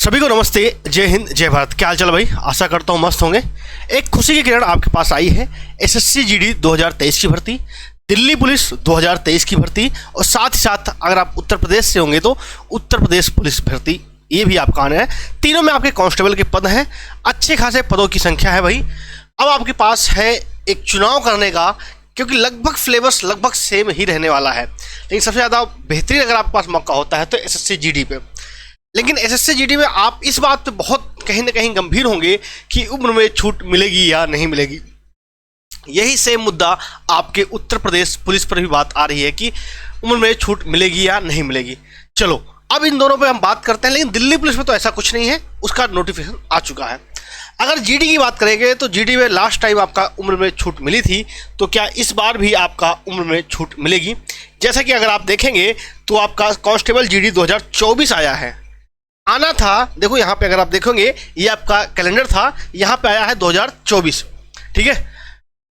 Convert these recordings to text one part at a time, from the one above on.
सभी को नमस्ते, जय हिंद, जय भारत। क्या हाल चाल भाई? आशा करता हूँ मस्त होंगे। एक खुशी की किरण आपके पास आई है। एसएससी जीडी 2023 की भर्ती, दिल्ली पुलिस 2023 की भर्ती और साथ ही साथ अगर आप उत्तर प्रदेश से होंगे तो उत्तर प्रदेश पुलिस भर्ती, ये भी आपका आने है। तीनों में आपके कांस्टेबल के पद हैं। अच्छे खासे पदों की संख्या है भाई। अब आपके पास है एक चुनाव करने का, क्योंकि लगभग फ्लेवर्स लगभग सेम ही रहने वाला है। लेकिन सबसे ज़्यादा बेहतरीन अगर आपके पास मौका होता है तो एसएससी जीडी पे। लेकिन एसएससी जीडी में आप इस बात पे बहुत कहीं ना कहीं गंभीर होंगे कि उम्र में छूट मिलेगी या नहीं मिलेगी। यही सेम मुद्दा आपके उत्तर प्रदेश पुलिस पर भी बात आ रही है कि उम्र में छूट मिलेगी या नहीं मिलेगी। चलो अब इन दोनों पे हम बात करते हैं। लेकिन दिल्ली पुलिस में तो ऐसा कुछ नहीं है, उसका नोटिफिकेशन आ चुका है। अगर जीडी की बात करेंगे तो जीडी में लास्ट टाइम आपका उम्र में छूट मिली थी, तो क्या इस बार भी आपका उम्र में छूट मिलेगी? जैसा कि अगर आप देखेंगे तो आपका कांस्टेबल जीडी 2024 आया है, आना था। देखो यहाँ पे अगर आप देखोगे, ये आपका कैलेंडर था, यहाँ पे आया है 2024। ठीक है,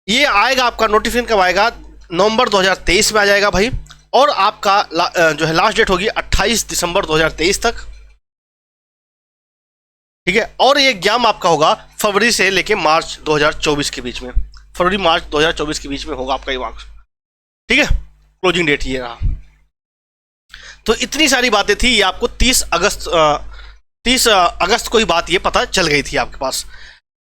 ये आएगा आपका नोटिफिकेशन कब आएगा? नवंबर 2023 में आ जाएगा भाई। और आपका जो है लास्ट डेट होगी 28 दिसंबर 2023 तक। ठीक है, और ये एग्जाम आपका होगा फरवरी से लेके मार्च 2024 के बीच में। फरवरी मार्च 2024 के बीच में होगा आपका ये मार्क्स। ठीक है, क्लोजिंग डेट ये रहा। तो इतनी सारी बातें थी, ये आपको 30 अगस्त को ही बात ये पता चल गई थी आपके पास।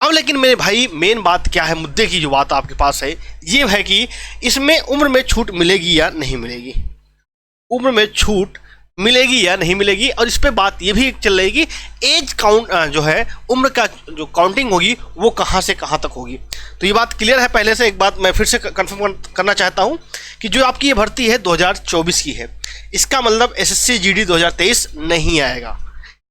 अब लेकिन मेरे भाई मेन बात क्या है, मुद्दे की जो बात आपके पास है ये है कि इसमें उम्र में छूट मिलेगी या नहीं मिलेगी। उम्र में छूट मिलेगी या नहीं मिलेगी। और इस पे बात ये भी चल रही है कि एज काउंट जो है, उम्र का जो काउंटिंग होगी वो कहाँ से कहाँ तक होगी। तो ये बात क्लियर है पहले से। एक बात मैं फिर से कंफर्म करना चाहता हूँ कि जो आपकी ये भर्ती है 2024 की है, इसका मतलब एसएससी जीडी 2023 नहीं आएगा।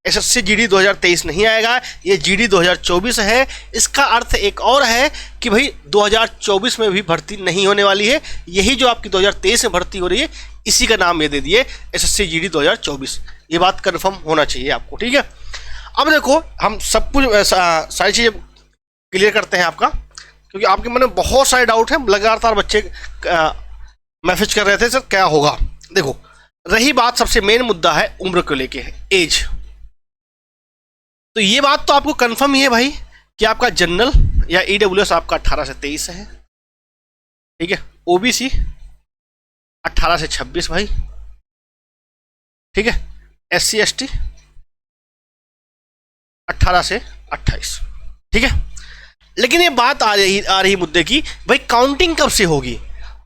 एसएससी जीडी 2023 नहीं आएगा, ये जीडी 2024 है। इसका अर्थ एक और है कि भाई 2024 में भी भर्ती नहीं होने वाली है। यही जो आपकी 2023 में भर्ती हो रही है, इसी का नाम ये दे दिए एसएससी जीडी 2024। ये बात कंफर्म होना चाहिए आपको। ठीक है, अब देखो हम सब कुछ सारी चीज़ें क्लियर करते हैं आपका, क्योंकि आपके मन में बहुत सारे डाउट हैं। लगातार बच्चे मैसेज कर रहे थे सर क्या होगा। देखो रही बात, सबसे मेन मुद्दा है उम्र को लेके है, एज। तो ये बात तो आपको कंफर्म ही है भाई कि आपका जनरल या ईडब्ल्यूएस आपका 18 से 23 है। ठीक है, ओबीसी 18 से 26 भाई। ठीक है, एससी एसटी 18 से 28। ठीक है, लेकिन ये बात आ रही मुद्दे की, भाई काउंटिंग कब से होगी?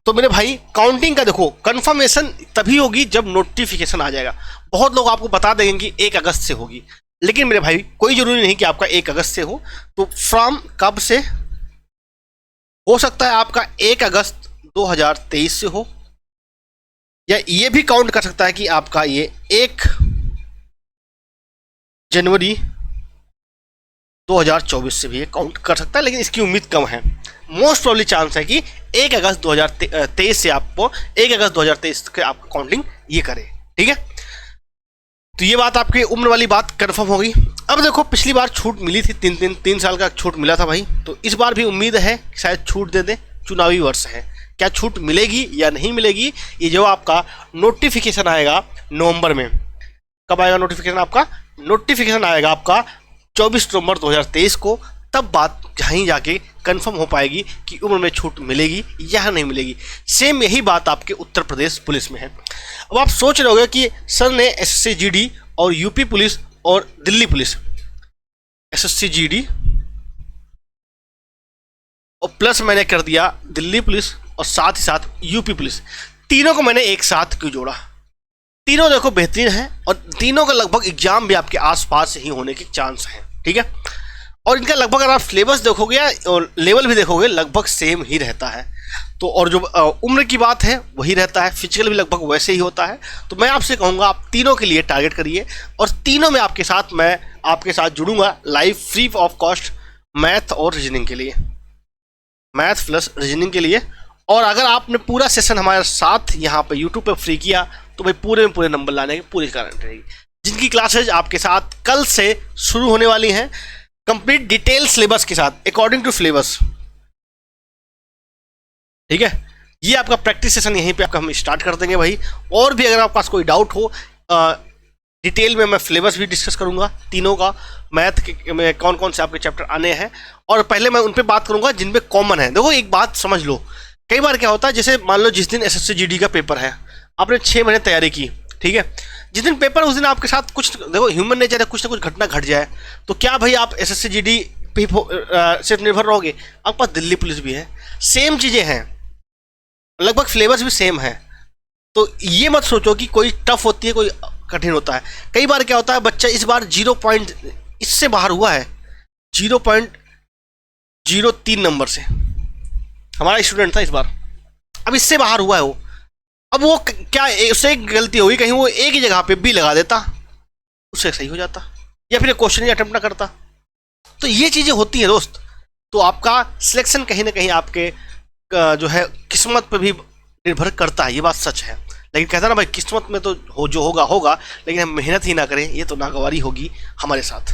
तो मेरे भाई काउंटिंग का देखो कंफर्मेशन तभी होगी जब नोटिफिकेशन आ जाएगा। बहुत लोग आपको बता देंगे कि 1 अगस्त से होगी, लेकिन मेरे भाई कोई जरूरी नहीं कि आपका 1 अगस्त से हो। तो फ्रॉम कब से हो सकता है? आपका 1 अगस्त 2023 से हो, या ये भी काउंट कर सकता है कि आपका ये 1 जनवरी 2024 से भी ये काउंट कर सकता है, लेकिन इसकी उम्मीद कम है। मोस्ट प्रॉब्ली चांस है कि 1 अगस्त 2023 से आपको 1 अगस्त 2023 के आपका काउंटिंग ये करे। ठीक है, तो ये बात आपकी उम्र वाली बात कंफर्म होगी। अब देखो पिछली बार छूट मिली थी, 3 साल का छूट मिला था भाई। तो इस बार भी उम्मीद है कि शायद छूट दे दें। चुनावी वर्ष है, क्या छूट मिलेगी या नहीं मिलेगी, ये जो आपका नोटिफिकेशन आएगा नवंबर में। कब आएगा नोटिफिकेशन? आपका नोटिफिकेशन आएगा आपका 24 नवंबर 2023 को। तब बात जहीं जाके कंफर्म हो पाएगी कि उम्र में छूट मिलेगी या नहीं मिलेगी। सेम यही बात आपके उत्तर प्रदेश पुलिस में है। अब आप सोच रहे होंगे कि सर ने एसएससी जीडी और यूपी पुलिस और दिल्ली पुलिस, एसएससी जीडी और प्लस मैंने कर दिया दिल्ली पुलिस और साथ ही साथ यूपी पुलिस, तीनों को मैंने एक साथ क्यों जोड़ा? तीनों देखो बेहतरीन है और तीनों का लगभग एग्जाम भी आपके आसपास ही होने के चांस हैं। ठीक है, और इनका लगभग अगर आप सिलेबस देखोगे और लेवल भी देखोगे लगभग सेम ही रहता है। तो और जो उम्र की बात है वही रहता है, फिजिकल भी लगभग वैसे ही होता है। तो मैं आपसे कहूँगा आप तीनों के लिए टारगेट करिए, और तीनों में मैं आपके साथ जुड़ूंगा live free of cost math और रीजनिंग के लिए, मैथ प्लस रीजनिंग के लिए। और अगर आपने पूरा सेशन हमारे साथ यहाँ पे यूट्यूब पे फ्री किया तो भाई पूरे में पूरे नंबर लाने की पूरी गारंटी रहेगी। जिनकी क्लासेज आपके साथ कल से शुरू होने वाली हैं कंप्लीट डिटेल सिलेबस के साथ अकॉर्डिंग टू सिलेबस। ठीक है, ये आपका प्रैक्टिस सेशन यहीं पे आपका हम स्टार्ट कर देंगे भाई। और भी अगर आपके पास कोई डाउट हो डिटेल में मैं फ्लेवर्स भी डिस्कस करूंगा तीनों का, मैथ में कौन कौन से आपके चैप्टर आने हैं, और पहले मैं उन पे बात करूंगा जिन पे कॉमन है। देखो एक बात समझ लो, कई बार क्या होता है, जैसे मान लो जिस दिन एसएससी जीडी का पेपर है, आपने 6 महीने तैयारी की, ठीक है, जिस दिन पेपर उस दिन आपके साथ कुछ, देखो ह्यूमन नेचर है, कुछ ना कुछ घटना घट जाए, तो क्या भाई आप एसएससी जीडी पे सिर्फ निर्भर रहोगे? आपके पास दिल्ली पुलिस भी है, सेम चीज़ें हैं, लगभग फ्लेवर्स भी सेम है। तो ये मत सोचो कि कोई टफ होती है कोई कठिन होता है। कई बार क्या होता है, बच्चा इस बार 0 पॉइंट इससे बाहर हुआ है, 0.03 नंबर से, हमारा स्टूडेंट था इस बार, अब इससे बाहर हुआ है वो, अब वो क्या उससे एक गलती हुई, कहीं वो एक ही जगह पे बी लगा देता, उससे सही हो जाता, या फिर क्वेश्चन ही अटेम्प्ट ना करता। तो ये चीज़ें होती हैं दोस्त। तो आपका सिलेक्शन कहीं ना कहीं आपके जो है किस्मत पे भी निर्भर करता है, ये बात सच है। लेकिन कहता ना भाई, किस्मत में तो जो होगा होगा, लेकिन हम मेहनत ही ना करें, ये तो नागवारी होगी हमारे साथ।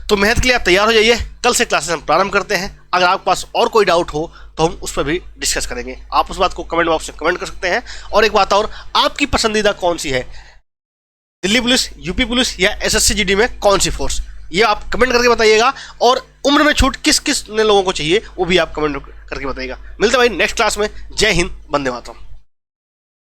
तो मेहनत के लिए आप तैयार हो जाइए। कल से क्लासेस हम प्रारंभ करते हैं। अगर आपके पास और कोई डाउट हो तो हम उस पर भी डिस्कस करेंगे। आप उस बात को कमेंट बॉक्स में कमेंट कर सकते हैं। और एक बात और, आपकी पसंदीदा कौन सी है, दिल्ली पुलिस, यूपी पुलिस या एसएससी जीडी में कौन सी फोर्स, ये आप कमेंट करके बताइएगा। और उम्र में छूट किस किस लोगों को चाहिए वो भी आप कमेंट करके बताइएगा। मिलते हैं भाई नेक्स्ट क्लास में। जय हिंद, वंदे मातरम।